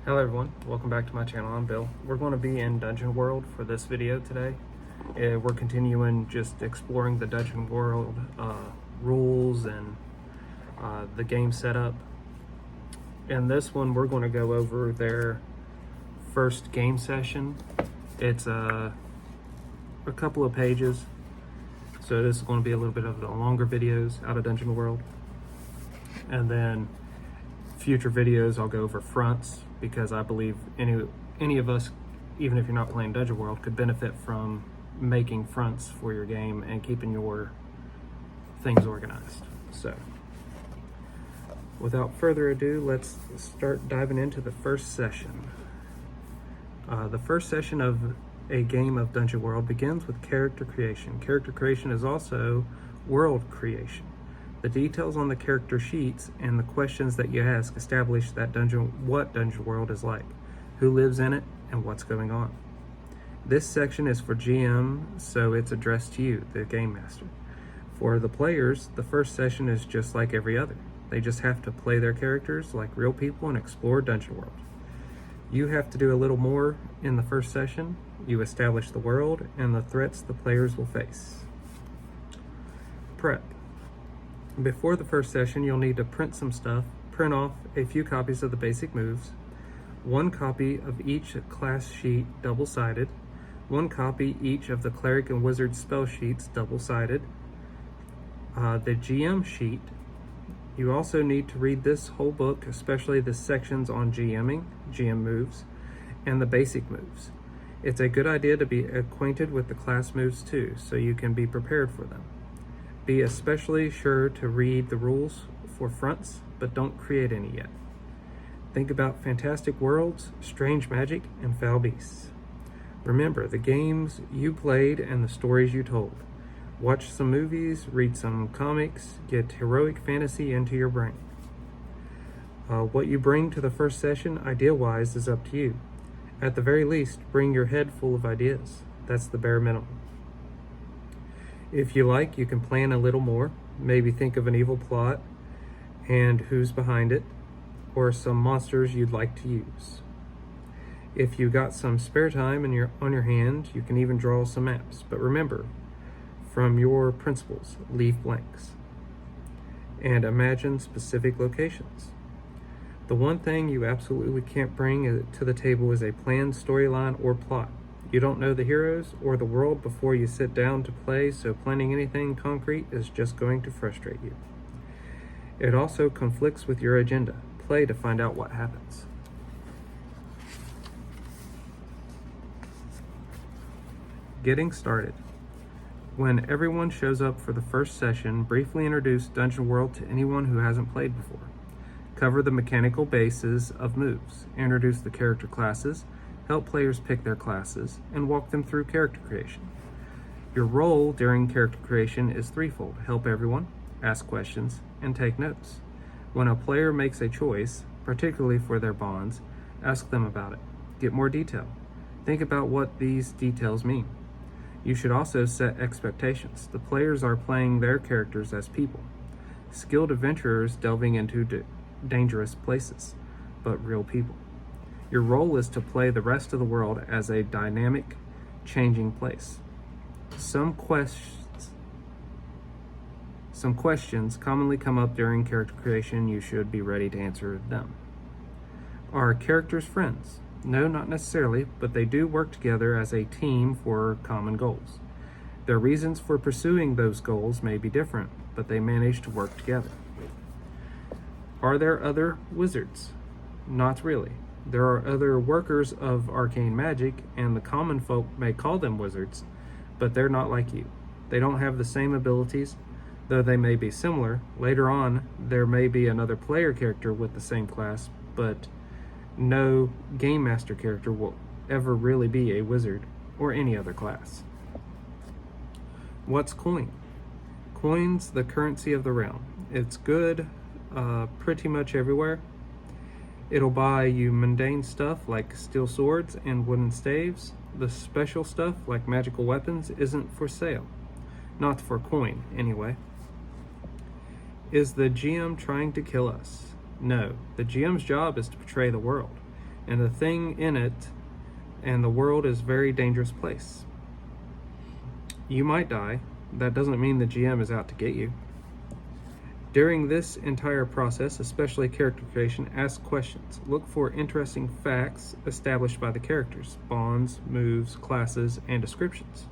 Hello everyone, welcome back to my channel. I'm Bill. We're going to be in Dungeon World for this video today. We're continuing just exploring the Dungeon World rules and the game setup. In this one, we're going to go over their first game session. It's a couple of pages, so this is going to be a little bit of the longer videos out of Dungeon World. And then future videos I'll go over fronts, because I believe any of us, even if you're not playing Dungeon World, could benefit from making fronts for your game and keeping your things organized. So without further ado, let's start diving into the first session. The first session of a game of Dungeon World begins with character creation. Character creation is also world creation. The details on the character sheets and the questions that you ask establish what Dungeon World is like, who lives in it, and what's going on. This section is for GM, so it's addressed to you, the Game Master. For the players, the first session is just like every other. They just have to play their characters like real people and explore Dungeon World. You have to do a little more in the first session. You establish the world and the threats the players will face. Prep. Before the first session, you'll need to print some stuff, print off a few copies of the basic moves, one copy of each class sheet double-sided, one copy each of the cleric and wizard spell sheets double-sided, the GM sheet. You also need to read this whole book, especially the sections on GMing, GM moves, and the basic moves. It's a good idea to be acquainted with the class moves too, so you can be prepared for them. Be especially sure to read the rules for fronts, but don't create any yet. Think about fantastic worlds, strange magic, and foul beasts. Remember the games you played and the stories you told. Watch some movies, read some comics, get heroic fantasy into your brain. What you bring to the first session, idea-wise, is up to you. At the very least, bring your head full of ideas. That's the bare minimum. If you like, you can plan a little more. Maybe think of an evil plot and who's behind it, or some monsters you'd like to use. If you got some spare time on your hand, you can even draw some maps. But remember, from your principles, leave blanks. And imagine specific locations. The one thing you absolutely can't bring to the table is a planned storyline or plot. You don't know the heroes or the world before you sit down to play, so planning anything concrete is just going to frustrate you. It also conflicts with your agenda. Play to find out what happens. Getting started. When everyone shows up for the first session, briefly introduce Dungeon World to anyone who hasn't played before. Cover the mechanical bases of moves. Introduce the character classes. Help players pick their classes, and walk them through character creation. Your role during character creation is threefold: help everyone, ask questions, and take notes. When a player makes a choice, particularly for their bonds, ask them about it. Get more detail. Think about what these details mean. You should also set expectations. The players are playing their characters as people, skilled adventurers delving into dangerous places, but real people. Your role is to play the rest of the world as a dynamic, changing place. Some questions commonly come up during character creation. You should be ready to answer them. Are characters friends? No, not necessarily, but they do work together as a team for common goals. Their reasons for pursuing those goals may be different, but they manage to work together. Are there other wizards? Not really. There are other workers of arcane magic, and the common folk may call them wizards, but they're not like you. They don't have the same abilities, though they may be similar. Later on, there may be another player character with the same class, but no Game Master character will ever really be a wizard or any other class. What's coin? Coin's the currency of the realm. It's good pretty much everywhere. It'll buy you mundane stuff like steel swords and wooden staves. The special stuff like magical weapons isn't for sale. Not for coin, anyway. Is the GM trying to kill us? No, the GM's job is to portray the world. and the thing in it, and the world is a very dangerous place. You might die. That doesn't mean the GM is out to get you. During this entire process, especially character creation, ask questions. Look for interesting facts established by the characters, bonds, moves, classes, and descriptions.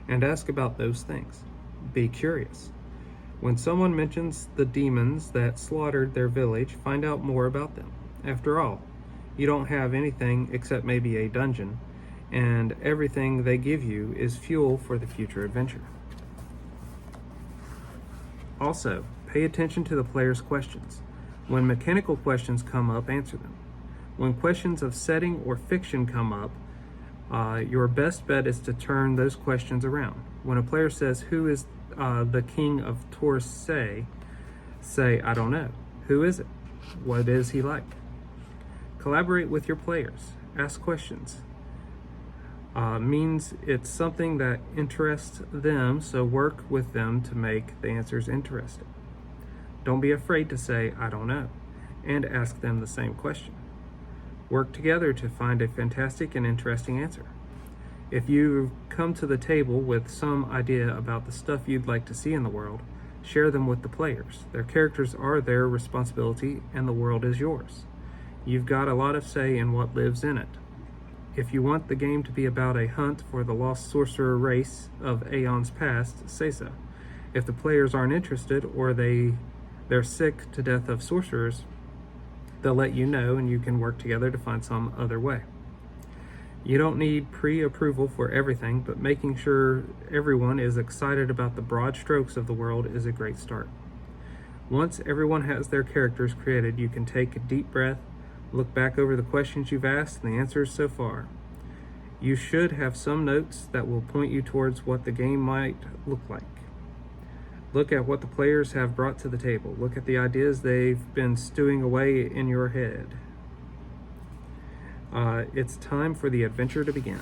And ask about those things. Be curious. When someone mentions the demons that slaughtered their village, find out more about them. After all, you don't have anything except maybe a dungeon, and everything they give you is fuel for the future adventure. Also, pay attention to the player's questions. When mechanical questions come up, answer them. When questions of setting or fiction come up, your best bet is to turn those questions around. When a player says, "Who is the king of Torsay?" say, "I don't know." Who is it? What is he like? Collaborate with your players. Ask questions. Means it's something that interests them, so work with them to make the answers interesting. Don't be afraid to say, "I don't know," and ask them the same question. Work together to find a fantastic and interesting answer. If you come to the table with some idea about the stuff you'd like to see in the world, share them with the players. Their characters are their responsibility, and the world is yours. You've got a lot of say in what lives in it. If you want the game to be about a hunt for the lost sorcerer race of aeons past, say so. If the players aren't interested, or they're sick to death of sorcerers, they'll let you know, and you can work together to find some other way. You don't need pre-approval for everything, but making sure everyone is excited about the broad strokes of the world is a great start. Once everyone has their characters created, you can take a deep breath, look back over the questions you've asked and the answers so far. You should have some notes that will point you towards what the game might look like. Look at what the players have brought to the table. Look at the ideas they've been stewing away in your head. It's time for the adventure to begin.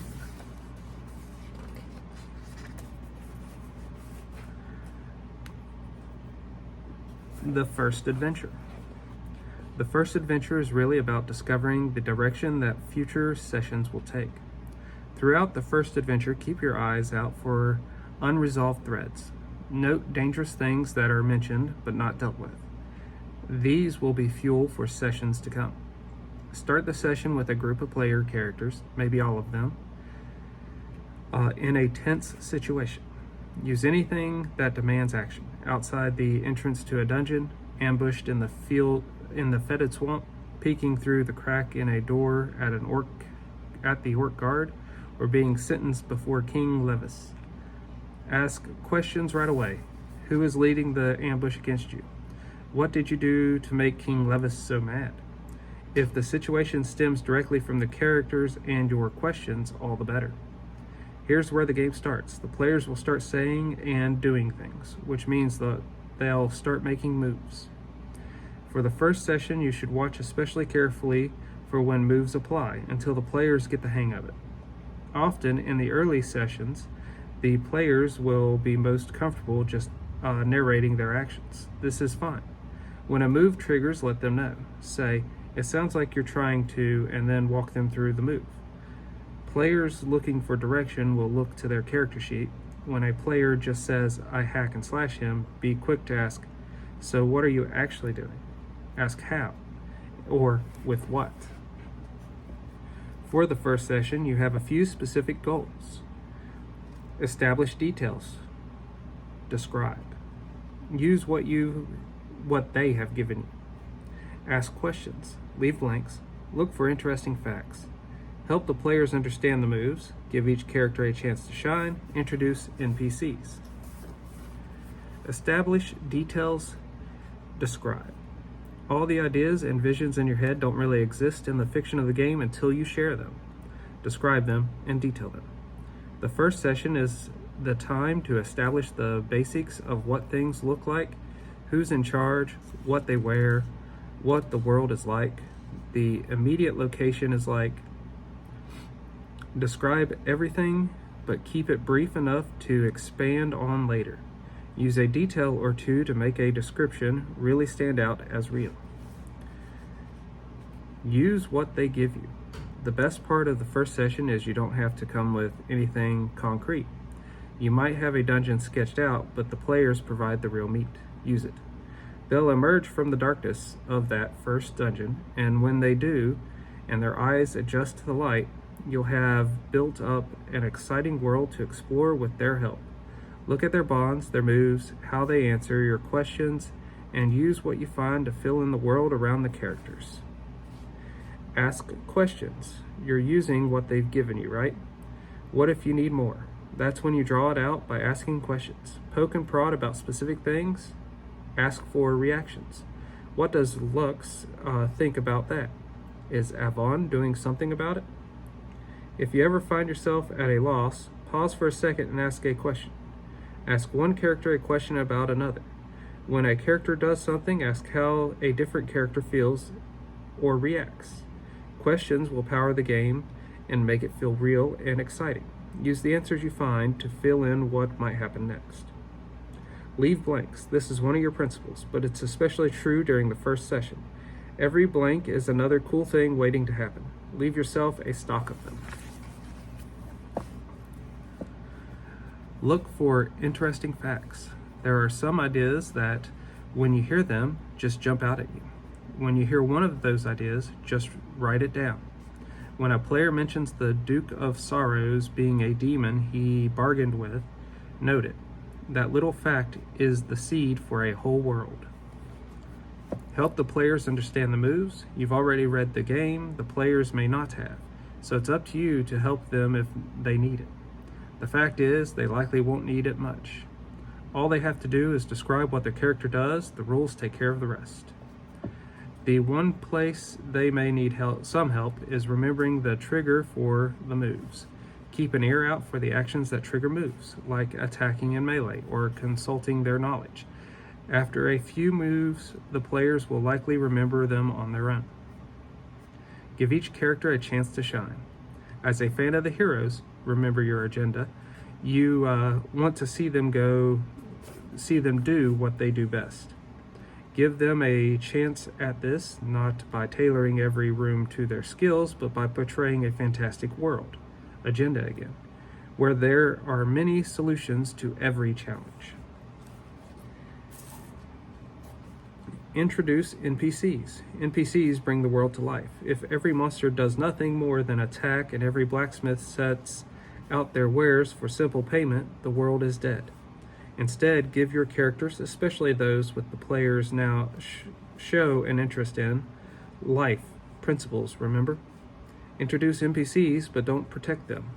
The first adventure. The first adventure is really about discovering the direction that future sessions will take. Throughout the first adventure, keep your eyes out for unresolved threads. Note dangerous things that are mentioned but not dealt with. These will be fuel for sessions to come. Start the session with a group of player characters, maybe all of them, in a tense situation. Use anything that demands action. Outside the entrance to a dungeon, ambushed in the field in the fetid swamp, peeking through the crack in a door at the orc guard, or being sentenced before King Levis. Ask questions right away. Who is leading the ambush against you? What did you do to make King Levis so mad? If the situation stems directly from the characters and your questions, all the better. Here's where the game starts. The players will start saying and doing things, which means that they'll start making moves. For the first session, you should watch especially carefully for when moves apply until the players get the hang of it. Often in the early sessions, the players will be most comfortable just narrating their actions. This is fine. When a move triggers, let them know. Say, "It sounds like you're trying to," and then walk them through the move. Players looking for direction will look to their character sheet. When a player just says, "I hack and slash him," be quick to ask, "So what are you actually doing?" Ask how, or with what. For the first session, you have a few specific goals. Establish details. Describe. Use what they have given you. Ask questions. Leave blanks. Look for interesting facts. Help the players understand the moves. Give each character a chance to shine. Introduce NPCs. Establish details. Describe. All the ideas and visions in your head don't really exist in the fiction of the game until you share them. Describe them and detail them. The first session is the time to establish the basics of what things look like, who's in charge, what they wear, what the world is like, the immediate location is like. Describe everything, but keep it brief enough to expand on later. Use a detail or two to make a description really stand out as real. Use what they give you. The best part of the first session is you don't have to come with anything concrete. You might have a dungeon sketched out, but the players provide the real meat. Use it. They'll emerge from the darkness of that first dungeon, and when they do, and their eyes adjust to the light, you'll have built up an exciting world to explore with their help. Look at their bonds, their moves, how they answer your questions, and use what you find to fill in the world around the characters. Ask questions. You're using what they've given you, right? What if you need more? That's when you draw it out by asking questions. Poke and prod about specific things. Ask for reactions. What does Lux think about that? Is Avon doing something about it? If you ever find yourself at a loss, pause for a second and ask a question. Ask one character a question about another. When a character does something, ask how a different character feels or reacts. Questions will power the game and make it feel real and exciting. Use the answers you find to fill in what might happen next. Leave blanks. This is one of your principles, but it's especially true during the first session. Every blank is another cool thing waiting to happen. Leave yourself a stock of them. Look for interesting facts. There are some ideas that, when you hear them, just jump out at you. When you hear one of those ideas, just write it down. When a player mentions the Duke of Sorrows being a demon he bargained with, note it. That little fact is the seed for a whole world. Help the players understand the moves. You've already read the game, the players may not have, so it's up to you to help them if they need it. The fact is, they likely won't need it much. All they have to do is describe what their character does, the rules take care of the rest. The one place they may need some help is remembering the trigger for the moves. Keep an ear out for the actions that trigger moves, like attacking in melee or consulting their knowledge. After a few moves, the players will likely remember them on their own. Give each character a chance to shine. As a fan of the heroes, remember your agenda. You want to see them do what they do best. Give them a chance at this, not by tailoring every room to their skills, but by portraying a fantastic world. Agenda again, where there are many solutions to every challenge. Introduce NPCs. NPCs bring the world to life. If every monster does nothing more than attack and every blacksmith sets out their wares for simple payment, the world is dead. Instead, give your characters, especially those with the players now show an interest in, life, principles, remember? Introduce NPCs, but don't protect them.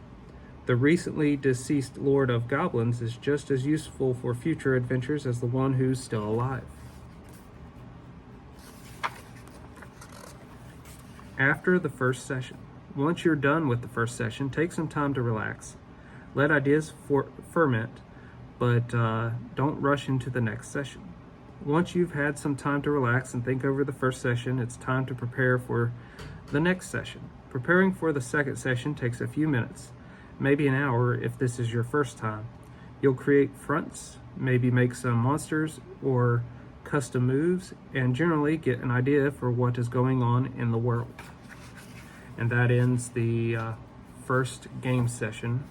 The recently deceased Lord of Goblins is just as useful for future adventures as the one who's still alive. After the first session. Once you're done with the first session, take some time to relax. Let ideas ferment, but don't rush into the next session. Once you've had some time to relax and think over the first session, it's time to prepare for the next session. Preparing for the second session takes a few minutes, maybe an hour if this is your first time. You'll create fronts, maybe make some monsters or custom moves, and generally get an idea for what is going on in the world. And that ends the first game session,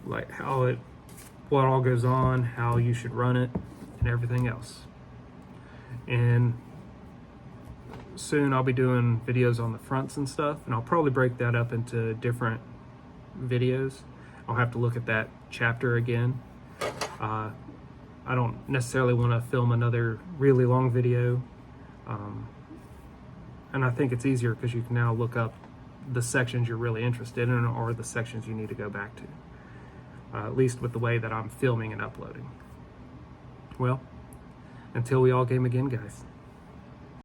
like what all goes on, how you should run it, and everything else. And soon I'll be doing videos on the fronts and stuff, and I'll probably break that up into different videos. I'll have to look at that chapter again. I don't necessarily want to film another really long video, and I think it's easier because you can now look up the sections you're really interested in or the sections you need to go back to, at least with the way that I'm filming and uploading. Well, until we all game again, guys.